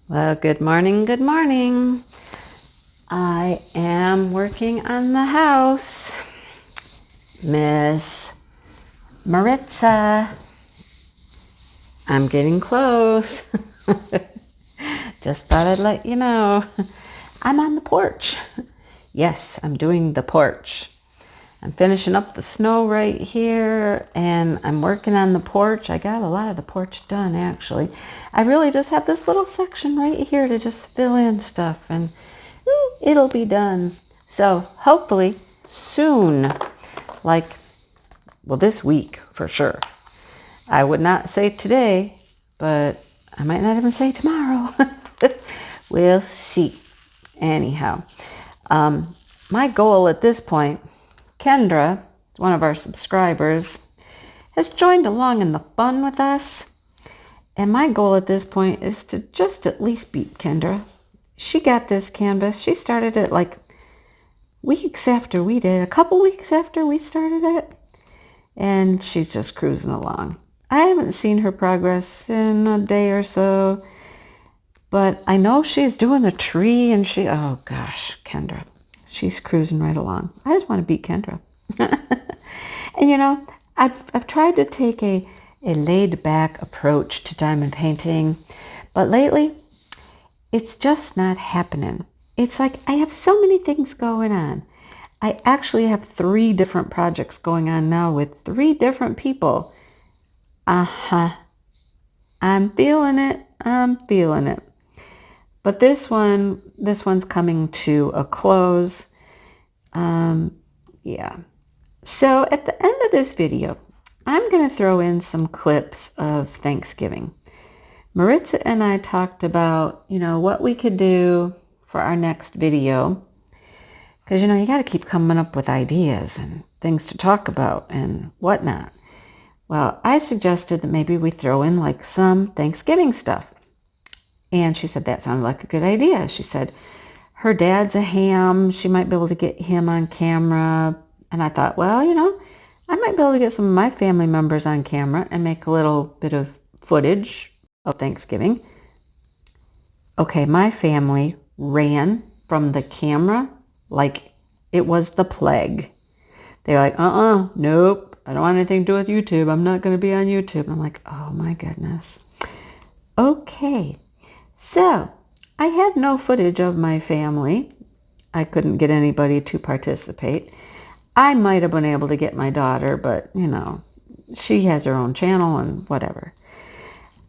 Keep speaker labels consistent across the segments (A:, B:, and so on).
A: Well, good morning, good morning. I am working on the house. Miss Maritza, I'm getting close. Just thought I'd let you know. I'm on the porch. Yes, I'm doing the porch. I'm finishing up the snow right here and I'm working on the porch. I got a lot of the porch done actually. I really just have this little section right here to just fill in stuff and it'll be done. So hopefully soon, this week for sure. I would not say today, but I might not even say tomorrow. We'll see. Anyhow, my goal at this point, Kendra, one of our subscribers, has joined along in the fun with us. And my goal at this point is to just at least beat Kendra. She got this canvas. She started it like weeks after we did, a couple weeks after we started it. And she's just cruising along. I haven't seen her progress in a day or so, but I know she's doing a tree and oh gosh, Kendra, she's cruising right along. I just want to beat Kendra. And you know, I've tried to take a laid back approach to diamond painting, but lately it's just not happening. It's like I have so many things going on. I actually have 3 different projects going on now with 3 different people. I'm feeling it. I'm feeling it. But this one's coming to a close. Yeah. So at the end of this video, I'm going to throw in some clips of Thanksgiving. Maritza and I talked about, what we could do for our next video. Because, you got to keep coming up with ideas and things to talk about and whatnot. Well, I suggested that maybe we throw in like some Thanksgiving stuff. And she said that sounded like a good idea. She said her dad's a ham. She might be able to get him on camera. And I thought, well, I might be able to get some of my family members on camera and make a little bit of footage of Thanksgiving. Okay, my family ran from the camera like it was the plague. They're like, nope, I don't want anything to do with YouTube. I'm not going to be on YouTube. I'm like, oh my goodness. Okay, so I had no footage of my family. I couldn't get anybody to participate. I might have been able to get my daughter, but, she has her own channel and whatever.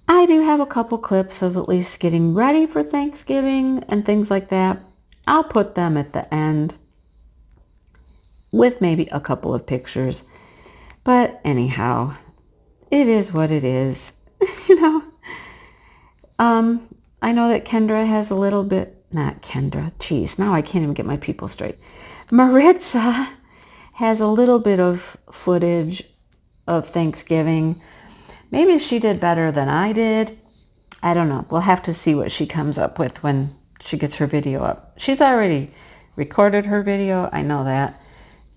A: I do have a couple clips of at least getting ready for Thanksgiving and things like that. I'll put them at the end with maybe a couple of pictures. But anyhow, it is what it is. I know that Kendra has a little bit, not Kendra, geez, now I can't even get my people straight. Maritza has a little bit of footage of Thanksgiving. Maybe she did better than I did. I don't know. We'll have to see what she comes up with when she gets her video up. She's already recorded her video. I know that.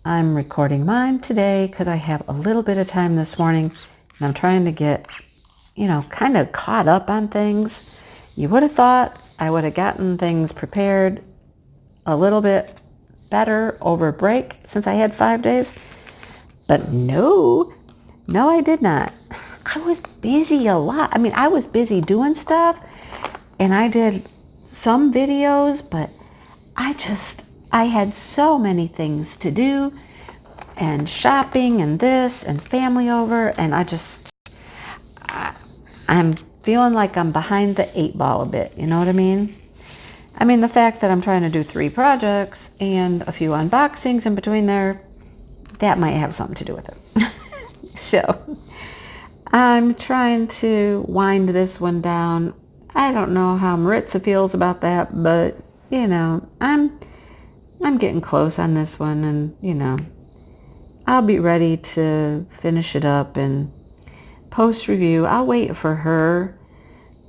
A: I'm recording mine today because I have a little bit of time this morning and I'm trying to get, kind of caught up on things. You would have thought I would have gotten things prepared a little bit better over break since I had 5 days. But no, I did not. I was busy a lot. I mean, I was busy doing stuff and I did some videos, but I had so many things to do and shopping and this and family over. And I'm feeling like I'm behind the 8 ball a bit. You know what I mean? I mean, the fact that I'm trying to do 3 projects and a few unboxings in between there, that might have something to do with it. So I'm trying to wind this one down. I don't know how Maritza feels about that, but, I'm getting close on this one and, I'll be ready to finish it up and post review. I'll wait for her,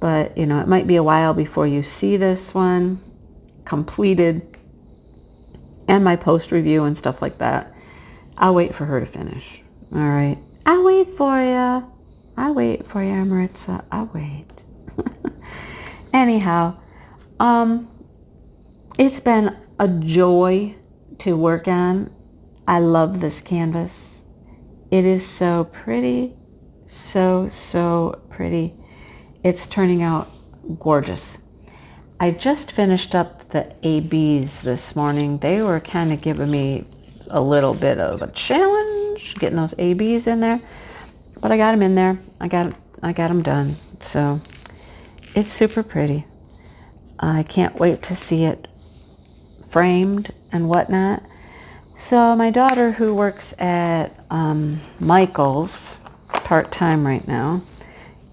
A: but, it might be a while before you see this one completed and my post review and stuff like that. I'll wait for her to finish. All right. I'll wait for you. I'll wait for you, Maritza. I'll wait. Anyhow, it's been a joy to work on. I love this canvas. It is so pretty, so pretty. It's turning out gorgeous. I just finished up the ABs this morning. They were kind of giving me a little bit of a challenge, getting those ABs in there, but I got them in there. I got them done. So it's super pretty. I can't wait to see it framed and whatnot. So my daughter, who works at Michael's part-time right now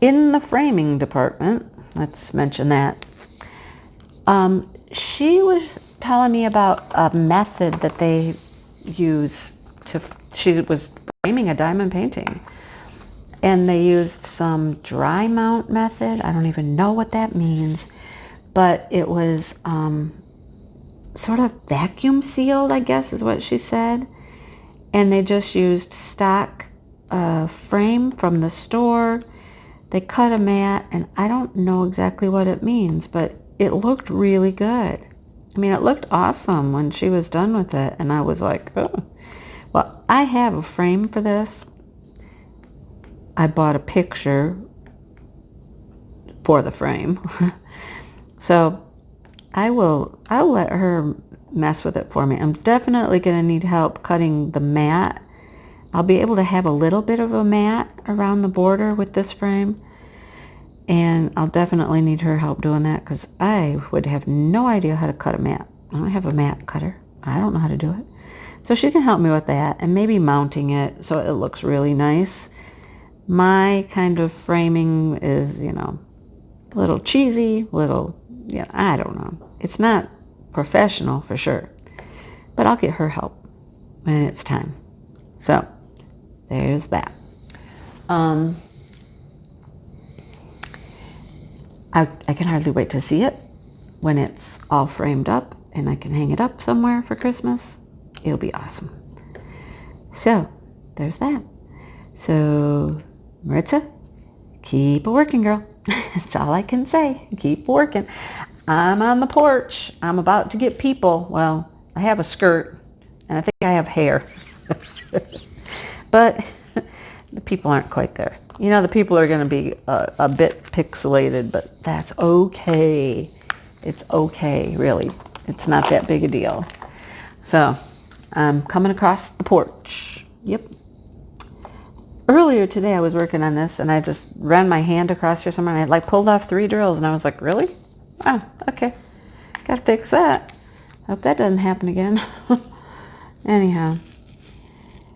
A: in the framing department, let's mention that, she was telling me about a method that they use to, she was framing a diamond painting, and they used some dry mount method. I don't even know what that means, but it was sort of vacuum sealed, I guess is what she said. And they just used stock frame from the store. They cut a mat, and I don't know exactly what it means, but it looked really good. I mean, it looked awesome when she was done with it, and I was like, oh. Well, I have a frame for this. I bought a picture for the frame. So I'll let her mess with it for me. I'm definitely going to need help cutting the mat. I'll be able to have a little bit of a mat around the border with this frame. And I'll definitely need her help doing that, because I would have no idea how to cut a mat. I don't have a mat cutter. I don't know how to do it. So she can help me with that, and maybe mounting it so it looks really nice. My kind of framing is, you know, a little cheesy, I don't know. It's not professional for sure, but I'll get her help when it's time. So there's that. I can hardly wait to see it when it's all framed up and I can hang it up somewhere for Christmas. It'll be awesome. So there's that. So Maritza, keep working, girl. That's all I can say. Keep working. I'm on the porch. I'm about to get people. Well, I have a skirt and I think I have hair. But the people aren't quite there. You know, the people are going to be a bit pixelated, but that's okay. It's okay, really. It's not that big a deal. So I'm coming across the porch. Yep. Earlier today I was working on this, and I just ran my hand across here somewhere, and I like pulled off 3 drills, and I was like, really? Oh, okay. Gotta fix that. Hope that doesn't happen again. Anyhow.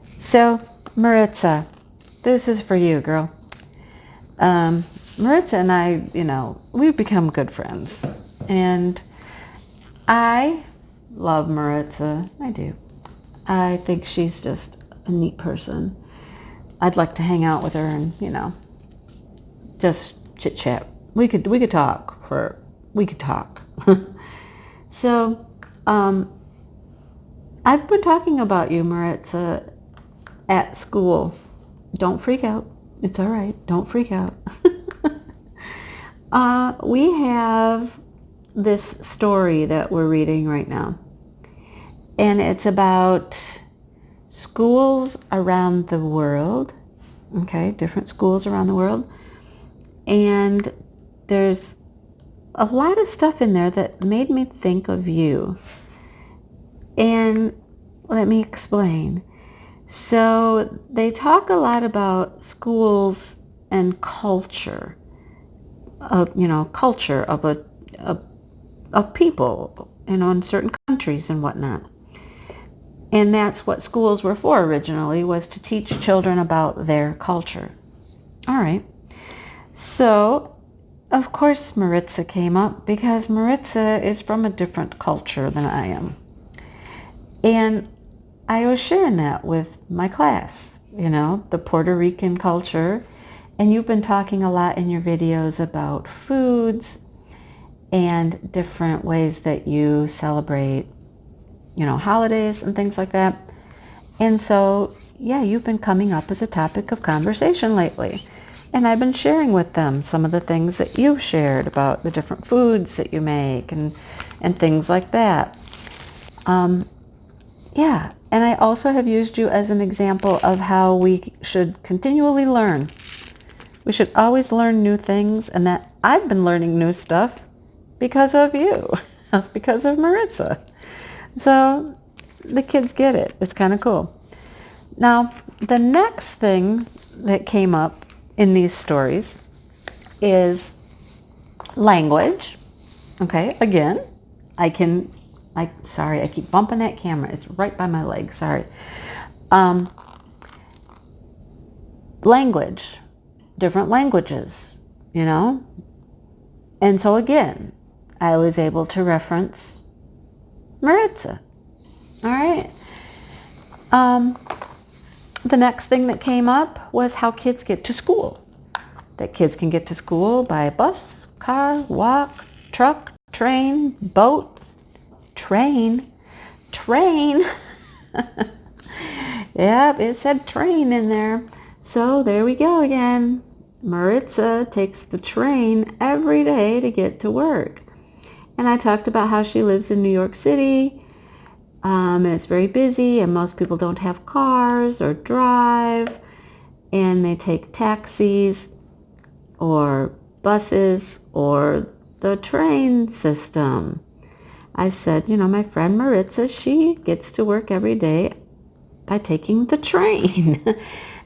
A: So, Maritza, this is for you, girl. Maritza and I, you know, we've become good friends. And I love Maritza. I do. I think she's just a neat person. I'd like to hang out with her and, you know, just chit chat. We could talk. So, I've been talking about you, Maritza, at school. Don't freak out. It's all right. Don't freak out. We have this story that we're reading right now. And it's about schools around the world. Okay, different schools around the world. And there's a lot of stuff in there that made me think of you. And let me explain. So they talk a lot about schools and culture, culture of people, you know, in certain countries and whatnot. And that's what schools were for originally, was to teach children about their culture. All right. So, of course, Maritza came up because Maritza is from a different culture than I am. And I was sharing that with my class, you know, the Puerto Rican culture. And you've been talking a lot in your videos about foods and different ways that you celebrate, you know, holidays and things like that. And so, yeah, you've been coming up as a topic of conversation lately. And I've been sharing with them some of the things that you've shared about the different foods that you make and things like that. Yeah, and I also have used you as an example of how we should continually learn. We should always learn new things, and that I've been learning new stuff because of you, because of Maritza. So the kids get it. It's kind of cool. Now, the next thing that came up in these stories is language. Okay, again, sorry, I keep bumping that camera. It's right by my leg, sorry. Language, different languages, you know? And so again, I was able to reference Maritza. All right. The next thing that came up was how kids get to school. That kids can get to school by bus, car, walk, truck, train, boat, train. Yep, it said train in there. So there we go again. Maritza takes the train every day to get to work. And I talked about how she lives in New York City. And it's very busy, and most people don't have cars or drive, and they take taxis or buses or the train system. I said, my friend Maritza, she gets to work every day by taking the train.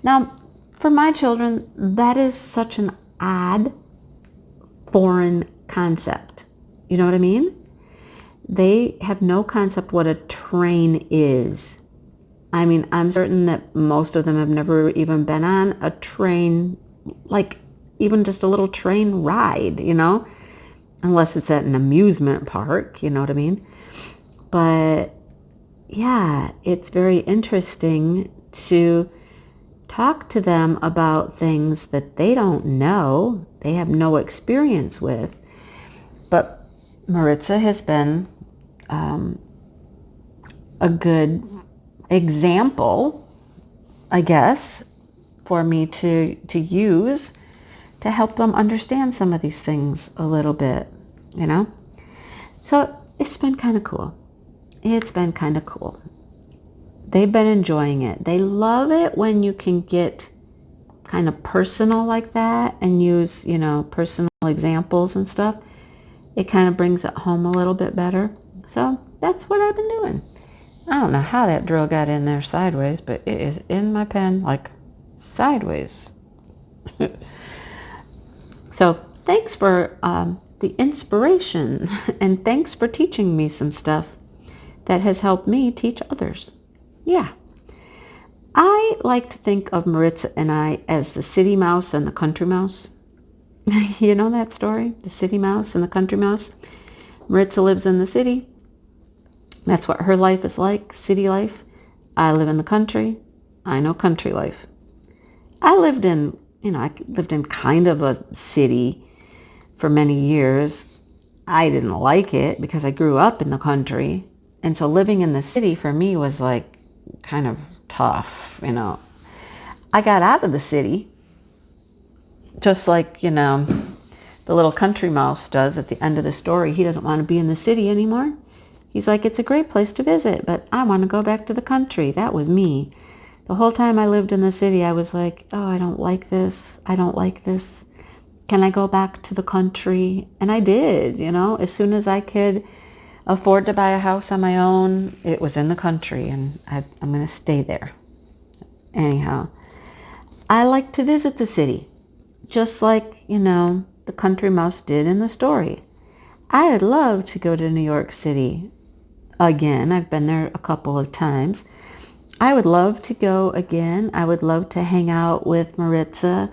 A: Now, for my children, that is such an odd, foreign concept. You know what I mean? They have no concept what a train is. I mean, I'm certain that most of them have never even been on a train, like even just a little train ride, unless it's at an amusement park, you know what I mean? But yeah, it's very interesting to talk to them about things that they don't know, they have no experience with. But Maritza has been a good example, I guess, for me to use to help them understand some of these things a little bit, So it's been kind of cool. It's been kind of cool. They've been enjoying it. They love it when you can get kind of personal like that and use, personal examples and stuff. It kind of brings it home a little bit better. So that's what I've been doing. I don't know how that drill got in there sideways, but it is in my pen like sideways. So thanks for the inspiration, and thanks for teaching me some stuff that has helped me teach others. Yeah. I like to think of Maritza and I as the city mouse and the country mouse. You know that story? The city mouse and the country mouse? Maritza lives in the city. That's what her life is like, city life. I live in the country. I know country life. I lived in kind of a city for many years. I didn't like it because I grew up in the country. And so living in the city for me was like kind of tough, I got out of the city, just like, the little country mouse does at the end of the story. He doesn't want to be in the city anymore. He's like, it's a great place to visit, but I want to go back to the country. That was me. The whole time I lived in the city, I was like, oh, I don't like this. I don't like this. Can I go back to the country? And I did, as soon as I could afford to buy a house on my own, it was in the country, and I'm going to stay there. Anyhow, I like to visit the city, just like, the country mouse did in the story. I'd love to go to New York City again. I've been there a couple of times. I would love to go again. I would love to hang out with Maritza,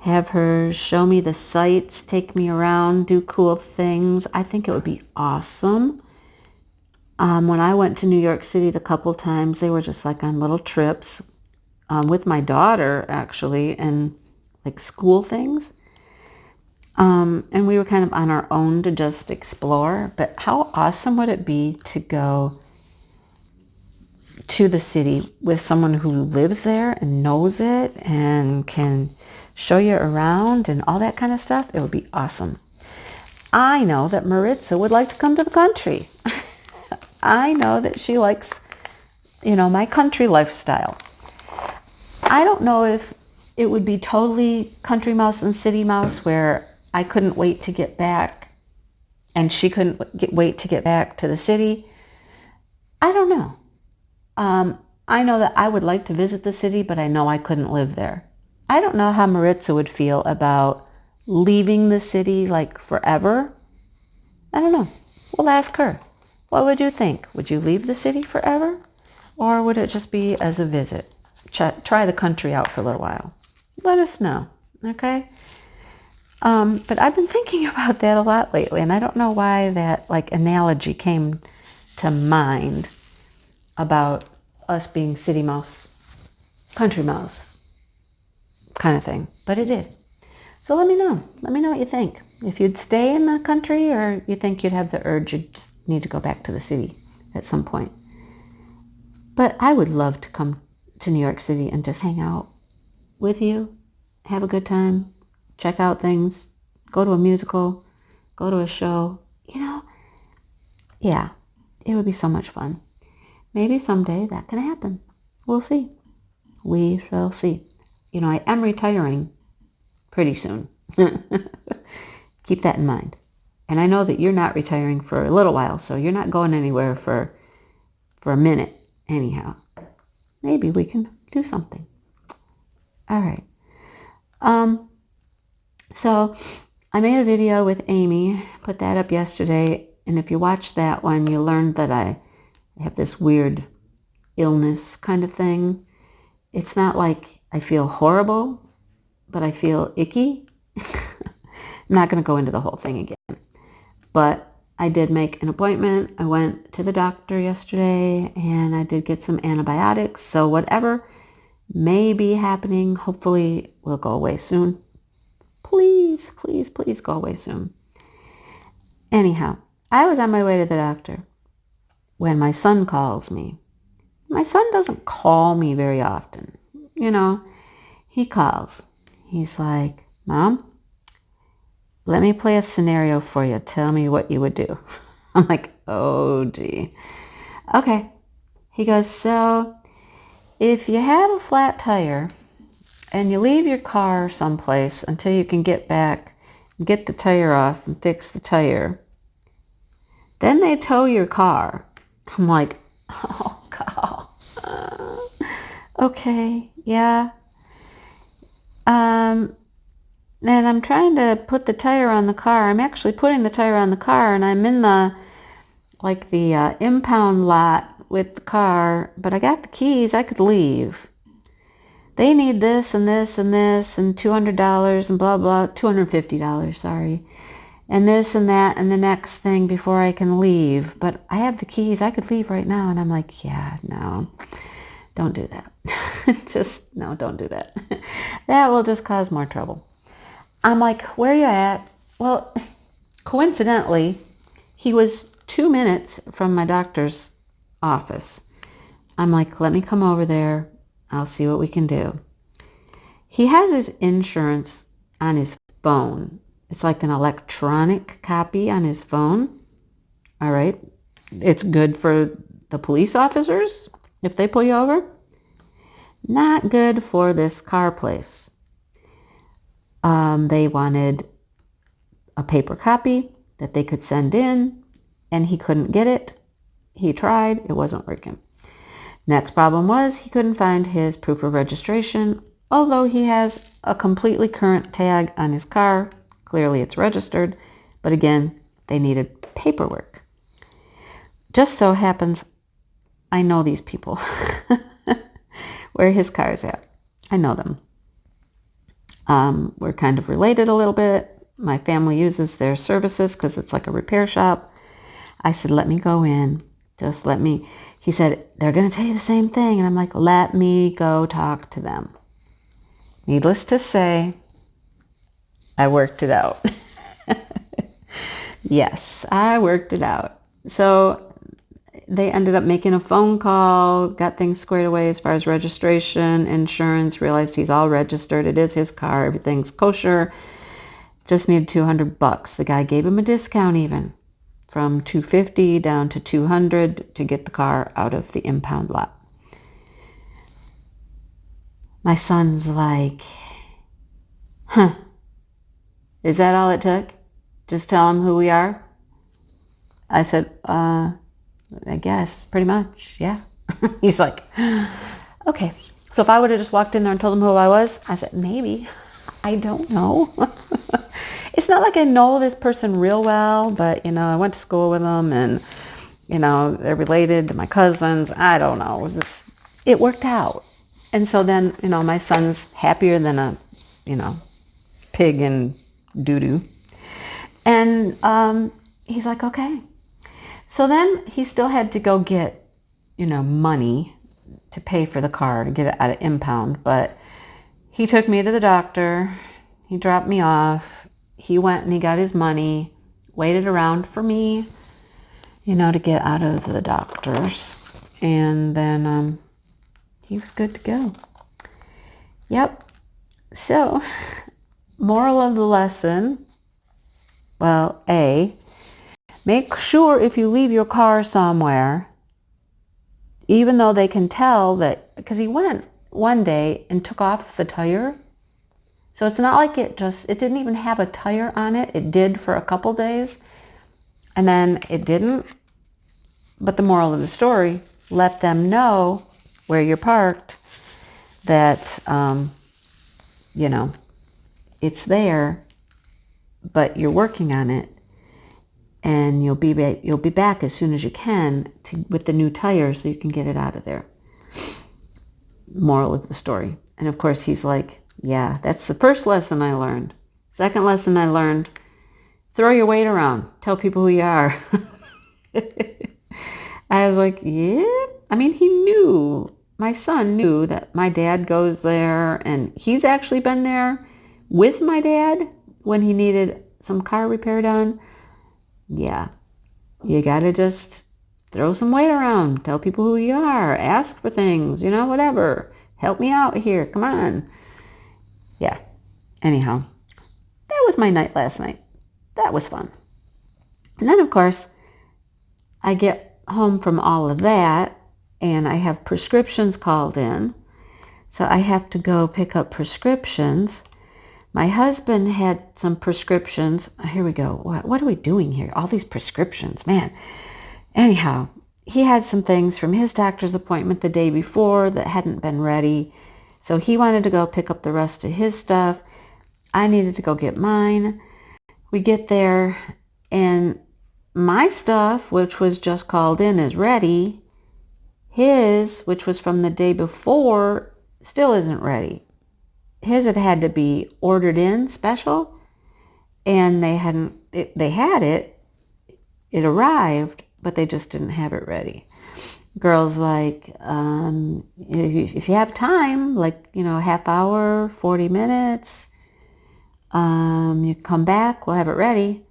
A: have her show me the sights, take me around, do cool things. I think it would be awesome. When I went to New York City the couple times, they were just like on little trips with my daughter, actually, and like school things. And we were kind of on our own to just explore. But how awesome would it be to go to the city with someone who lives there and knows it and can show you around and all that kind of stuff, it would be awesome. I know that Maritza would like to come to the country. I know that she likes, my country lifestyle. I don't know if it would be totally country mouse and city mouse where I couldn't wait to get back and she couldn't wait to get back to the city. I don't know. I know that I would like to visit the city, but I know I couldn't live there. I don't know how Maritza would feel about leaving the city like forever. I don't know. We'll ask her. What would you think? Would you leave the city forever? Or would it just be as a visit? Try the country out for a little while. Let us know, okay? But I've been thinking about that a lot lately, and I don't know why that analogy came to mind about us being city mouse, country mouse kind of thing, but it did. So let me know. Let me know what you think. If you'd stay in the country or you think you'd have the urge, you just need to go back to the city at some point. But I would love to come to New York City and just hang out with you, have a good time, check out things, go to a musical, go to a show, Yeah, it would be so much fun. Maybe someday that can happen. We'll see. We shall see. I am retiring pretty soon. Keep that in mind. And I know that you're not retiring for a little while, so you're not going anywhere for a minute anyhow. Maybe we can do something. All right. So I made a video with Amy, put that up yesterday, and if you watched that one, you learned that I have this weird illness kind of thing. It's not like I feel horrible, but I feel icky. I'm not going to go into the whole thing again. But I did make an appointment. I went to the doctor yesterday and I did get some antibiotics. So whatever may be happening, hopefully will go away soon. Please, please, please go away soon. Anyhow, I was on my way to the doctor when my son calls me. My son doesn't call me very often. He calls. He's like, Mom, let me play a scenario for you. Tell me what you would do. I'm like, oh, gee. Okay. He goes, so if you have a flat tire and you leave your car someplace until you can get back, get the tire off and fix the tire, then they tow your car. I'm like, oh, God. Okay, yeah. And I'm trying to put the tire on the car. I'm actually putting the tire on the car, and I'm in the impound lot with the car, but I got the keys. I could leave. They need this and this and this and $200 and blah, blah, $250, sorry. And this and that and the next thing before I can leave. But I have the keys. I could leave right now. And I'm like, yeah, no, don't do that. No, don't do that. That will just cause more trouble. I'm like, where are you at? Well, coincidentally, he was 2 minutes from my doctor's office. I'm like, let me come over there. I'll see what we can do. He has his insurance on his phone. It's like an electronic copy on his phone. All right. It's good for the police officers if they pull you over. Not good for this car place. They wanted a paper copy that they could send in, and he couldn't get it. He tried. It wasn't working. Next problem was he couldn't find his proof of registration, although he has a completely current tag on his car. Clearly it's registered, but again, they needed paperwork. Just so happens I know these people where his car's at. I know them. We're kind of related a little bit. My family uses their services because it's like a repair shop. I said, let me go in. Just let me. He said, they're going to tell you the same thing. And I'm like, let me go talk to them. Needless to say, I worked it out. Yes, I worked it out. So they ended up making a phone call, got things squared away as far as registration, insurance, realized he's all registered. It is his car. Everything's kosher. Just needed $200. The guy gave him a discount even from $250 down to $200 to get the car out of the impound lot. My son's like, huh, is that all it took? Just tell him who we are? I said, I guess, pretty much, yeah. He's like, okay. So if I would have just walked in there and told him who I was, I said, maybe. I don't know. It's not like I know this person real well, but, I went to school with them and, they're related to my cousins. I don't know. It worked out. And so then, my son's happier than a, pig in doo-doo. And he's like, okay. So then he still had to go get, money to pay for the car to get it out of impound. But he took me to the doctor. He dropped me off. He went and he got his money, waited around for me, to get out of the doctor's. And then he was good to go. Yep. So, moral of the lesson, well, A, make sure if you leave your car somewhere, even though they can tell that, because he went one day and took off the tire. So it's not like it didn't even have a tire on it. It did for a couple days and then it didn't. But the moral of the story, let them know where you're parked, that, it's there, but you're working on it. And you'll be back as soon as you can with the new tire so you can get it out of there. Moral of the story. And of course he's like, yeah, that's the first lesson I learned. Second lesson I learned, throw your weight around. Tell people who you are. I was like, yeah. I mean, my son knew that my dad goes there, and he's actually been there with my dad when he needed some car repair done. Yeah, you gotta just throw some weight around. Tell people who you are. Ask for things, whatever. Help me out here. Come on. Yeah. Anyhow, that was my night last night. That was fun. And then, of course, I get home from all of that, and I have prescriptions called in. So I have to go pick up prescriptions. My husband had some prescriptions. Here we go. What are we doing here? All these prescriptions, man. Anyhow, he had some things from his doctor's appointment the day before that hadn't been ready. So he wanted to go pick up the rest of his stuff. I needed to go get mine. We get there, and my stuff, which was just called in, is ready. His, which was from the day before, still isn't ready. His had to be ordered in special, and they had it. It arrived, but they just didn't have it ready. Girl's like, if you have time, like, a half hour, 40 minutes, you come back, we'll have it ready.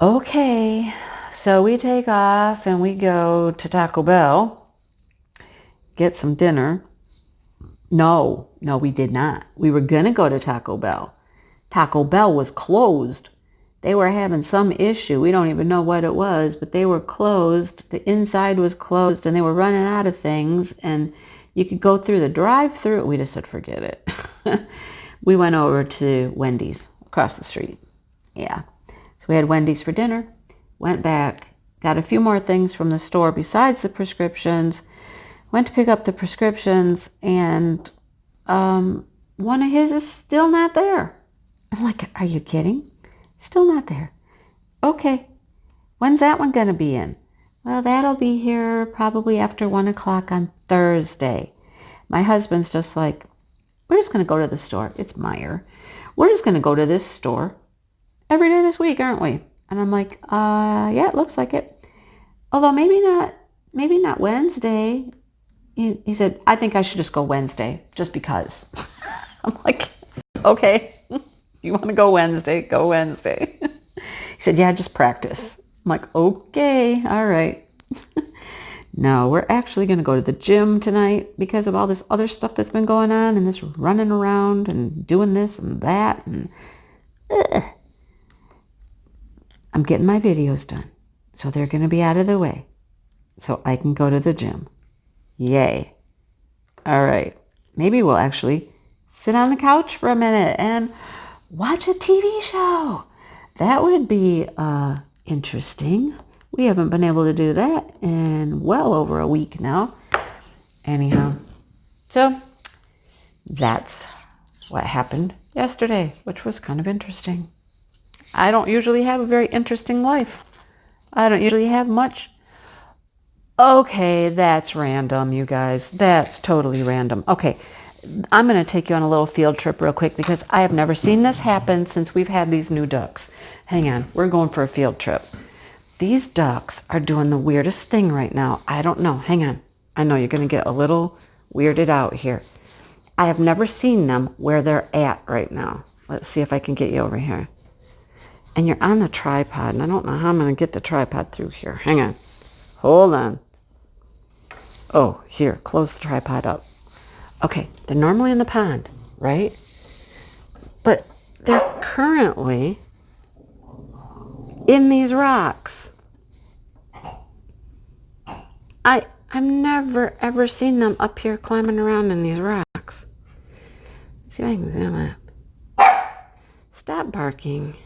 A: Okay, so we take off and we go to Taco Bell, get some dinner. No, we did not. We were going to go to Taco Bell. Taco Bell was closed. They were having some issue. We don't even know what it was, but they were closed. The inside was closed, and they were running out of things, and you could go through the drive-through. We just said, forget it. We went over to Wendy's across the street. Yeah. So we had Wendy's for dinner, went back, got a few more things from the store besides the prescriptions, went to pick up the prescriptions, and one of his is still not there. I'm like, are you kidding? Still not there. Okay. When's that one going to be in? Well, that'll be here probably after 1 o'clock on Thursday. My husband's just like, we're just going to go to the store. It's Meyer. We're just going to go to this store every day this week, aren't we? And I'm like, yeah, it looks like it. Although maybe not Wednesday. He said, I think I should just go Wednesday just because. I'm like, okay. You want to go Wednesday? Go Wednesday. He said, yeah, just practice. I'm like, okay, all right. No, we're actually going to go to the gym tonight because of all this other stuff that's been going on and this running around and doing this and that. And I'm getting my videos done. So they're going to be out of the way so I can go to the gym. Yay. All right. Maybe we'll actually sit on the couch for a minute and watch a TV show. That would be interesting. We haven't been able to do that in well over a week now. Anyhow, so that's what happened yesterday, which was kind of interesting. I don't usually have a very interesting life. I don't usually have much. Okay, that's random, you guys. That's totally random. Okay, I'm going to take you on a little field trip real quick because I have never seen this happen since we've had these new ducks. Hang on, we're going for a field trip. These ducks are doing the weirdest thing right now. I don't know. Hang on. I know you're going to get a little weirded out here. I have never seen them where they're at right now. Let's see if I can get you over here. And you're on the tripod, and I don't know how I'm going to get the tripod through here. Hang on. Hold on. Oh, here. Close the tripod up. Okay. They're normally in the pond, right? But they're currently in these rocks. I've never ever seen them up here climbing around in these rocks. Let's see if I can zoom up. Stop barking.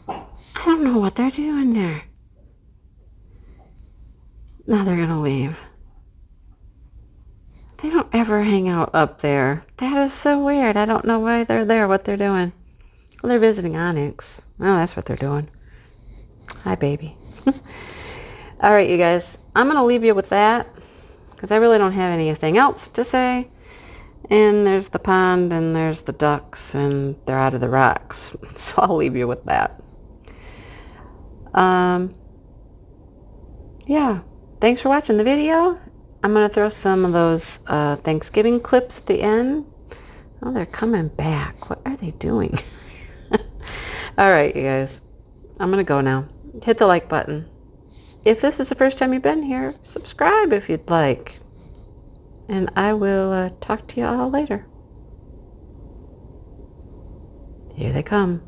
A: I don't know what they're doing there. Now they're gonna leave. They don't ever hang out up there. That is so weird. I don't know why they're there, what they're doing. Well, they're visiting Onyx. Oh, that's what they're doing. Hi, baby. All right, you guys. I'm going to leave you with that because I really don't have anything else to say. And there's the pond and there's the ducks and they're out of the rocks. So I'll leave you with that. Yeah. Thanks for watching the video. I'm going to throw some of those Thanksgiving clips at the end. Oh, they're coming back. What are they doing? All right, you guys. I'm going to go now. Hit the like button. If this is the first time you've been here, subscribe if you'd like. And I will talk to you all later. Here they come.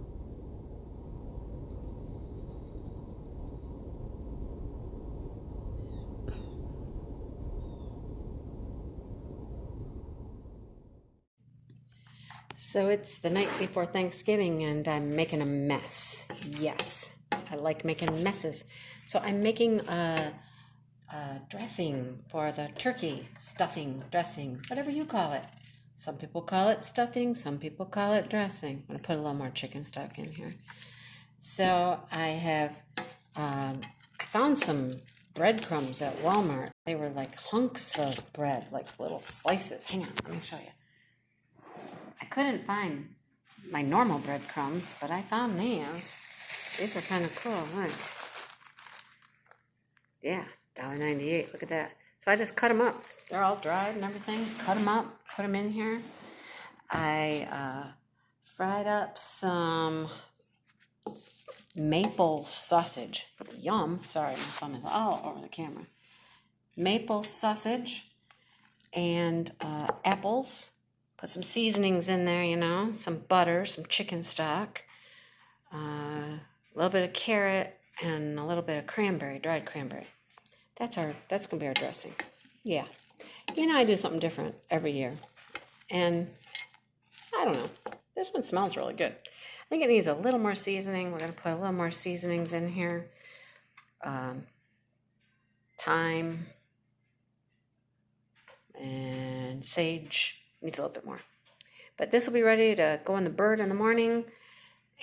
A: So it's the night before Thanksgiving and I'm making a mess. Yes, I like making messes. So I'm making a dressing for the turkey, stuffing, dressing, whatever you call it. Some people call it stuffing, some people call it dressing. I'm going to put a little more chicken stock in here. So I have found some breadcrumbs at Walmart. They were like hunks of bread, like little slices. Hang on, let me show you. I couldn't find my normal breadcrumbs, but I found these. These are kind of cool. Look. Yeah, $1.98. Look at that. So I just cut them up. They're all dried and everything. Cut them up, put them in here. I fried up some maple sausage. Yum. Sorry, my thumb is all over the camera. Maple sausage and apples. Put some seasonings in there, you know, some butter, some chicken stock, a little bit of carrot, and a little bit of cranberry, dried cranberry. That's gonna be our dressing. Yeah, you know, I do something different every year, and I don't know. This one smells really good. I think it needs a little more seasoning. We're gonna put a little more seasonings in here. Thyme and sage. Needs a little bit more. But this will be ready to go in the bird in the morning.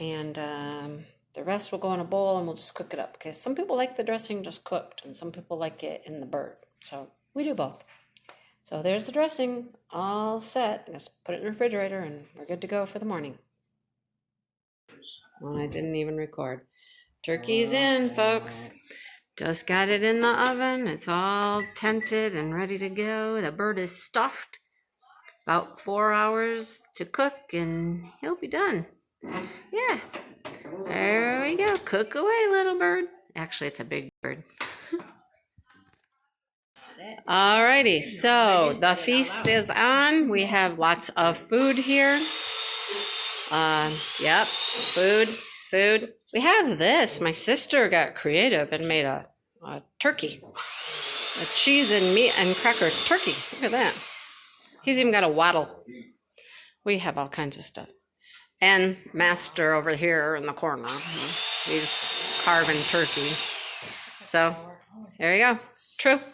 A: And the rest will go in a bowl and we'll just cook it up. Because some people like the dressing just cooked. And some people like it in the bird. So we do both. So there's the dressing all set. Just put it in the refrigerator and we're good to go for the morning. Well, I didn't even record. Turkey's in, folks. Just got it in the oven. It's all tented and ready to go. The bird is stuffed. About 4 hours to cook and he'll be done. Yeah. There we go. Cook away, little bird. Actually, it's a big bird.
B: Alrighty, so the feast is on. We have lots of food here. Yep, food. We have this. My sister got creative and made a turkey. A cheese and meat and cracker turkey. Look at that. He's even got a waddle. We have all kinds of stuff. And Master over here in the corner. He's carving turkey. So, there you go.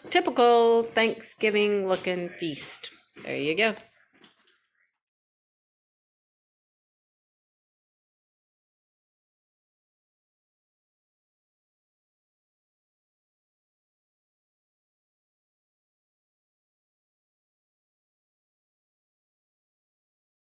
B: Typical Thanksgiving looking feast. There you go.